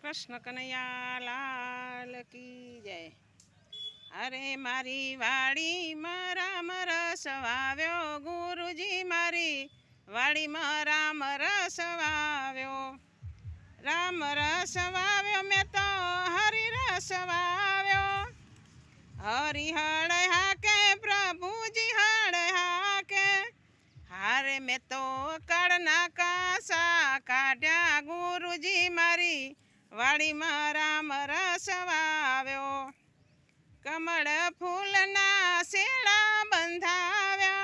कृष्ण कन्हैया लाल की जय। अरे मारी वाड़ी में राम रस वाव्यो, गुरुजी मारी वाड़ी में राम रस वाव्यो। राम रस वाव्यो मैं तो हरि रस वाव्यो। हरि हड़ हाके प्रभुजी हड़ हाके। हारे मैं तो कड़ना कासा काढ़्या, गुरुजी मारी वाड़ी में राम रस वाव्यो। कमळ फूलना सेड़ा बंधाव्या,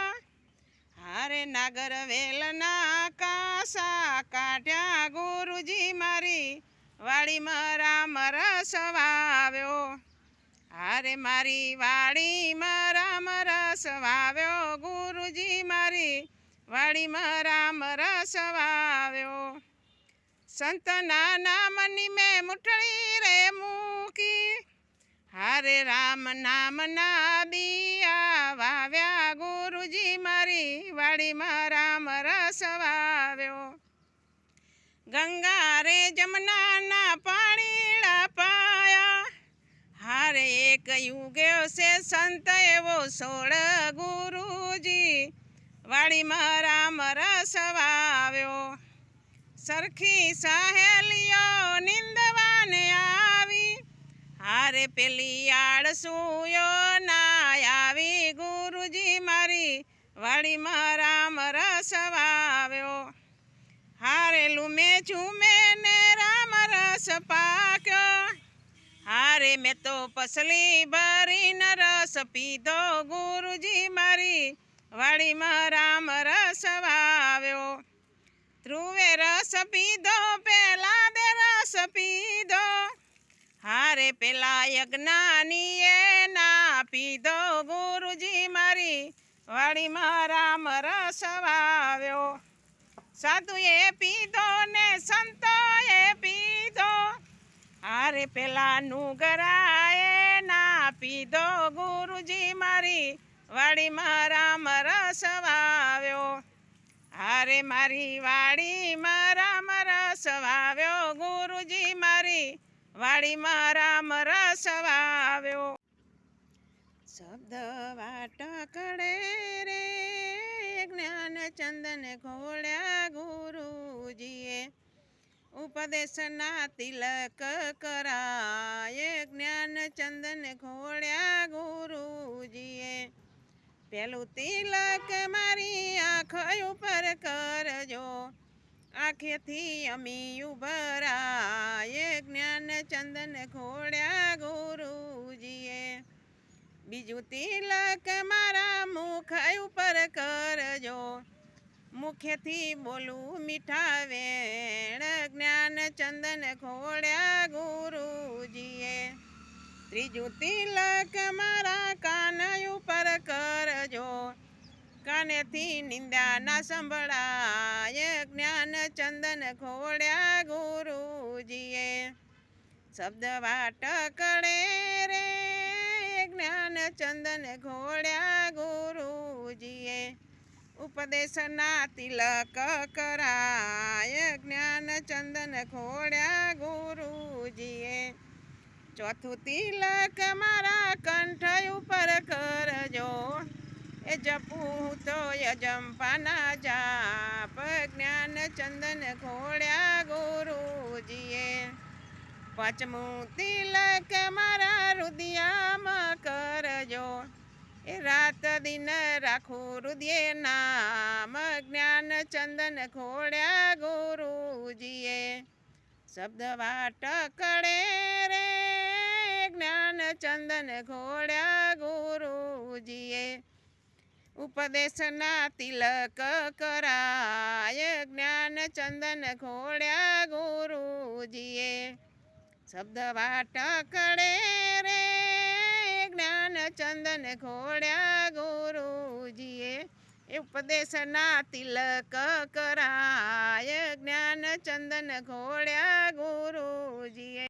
हारे नागर वेलना कासा काढ़्या, गुरुजी मारी वाड़ी में राम रस वाव्यो। हारे मारी वाड़ी में राम रस वाव्यो, गुरुजी मारी वाड़ी में राम रस वाव्यो। संतना नामनी में मुठड़ी रे मूकी, हारे राम नाम ना बिया वाव्या, गुरुजी मारी वाड़ी में राम रस वाव्यो। गंगा रे जमुना ना पाणीड़ा पाया, हारे एक युग्यो से संत एवो सोड़, गुरुजी वाड़ी में राम रस वाव्यो। सरखी सहेलियो निंदवाने आवी, हारे पेली आड़सूयो ना आवी, गुरुजी मारी वाड़ी में राम रस वाव्यो। हारे लूमे झूमे ने राम रस पाक्यो, हारे मैं तो पसली भरी न रस पीधो, गुरुजी मारी वाड़ी में राम रस वाव्यो। ध्रुवे रस पीधो पेला दे रस पीधो, हारे पेला यज्ञानीए ना पीधो, गुरुजी मारी वाड़ी में राम रस वाव्यो। साधुए पीधो ने संतोए पीधो, हारे पेला नुगराए ना पीधो, गुरुजी मारी वाड़ी में राम रस वाव्यो। हारे मारी वाड़ी में राम रस वाव्यो, गुरुजी मारी वाड़ी में राम रस वाव्यो। शब्द वाटकड़े रे ज्ञान चंदन घोड़्या, गुरुजीए उपदेश ना तिलक कराए, ज्ञान चंदन घोड़्या, गुरुजीए। पेलू तिलक मारी आँख ऊपर करजो, आँखे थी अमी उभराए, ज्ञान चंदन घोड़्या, गुरुजीए। बीजू तिलक मारा मुख ऊपर करजो, मुखे थी बोलू मीठा वेण, ज्ञान चंदन घोड़्या, गुरुजीए। त्रीजू तिलक मारा कान ऊपर करजो, काने थी निंदा ना संभळाय, ज्ञान चंदन घोड़्या, गुरुजीए। शब्द वाटकड़े रे ज्ञान चंदन घोड़्या, गुरुजीए। उपदेश ना तिलक कराय, ज्ञान चंदन घोड़्या, गुरुजीए। चौथू तिलक मारा कंठ ऊपर करजो, ए जपू तो यजम्पाना जाप, ज्ञान चंदन घोड़्या, गुरुजीए। पांचमू तिलक मारा हृदय में करजो, ए रात दिन राखू हृदय नाम, ज्ञान चंदन घोड़्या, गुरुजीए। शब्द वाटकड़े रे ज्ञान चंदन घोड़्या, गुरुजीए। उपदेश ना तिलक कराय, ज्ञान चंदन घोड़्या, गुरुजीए। शब्द वाटकड़े रे ज्ञान चंदन घोड़्या, गुरुजीए। उपदेश ना तिलक कराय, ज्ञान चंदन घोड़्या, गुरुजीए।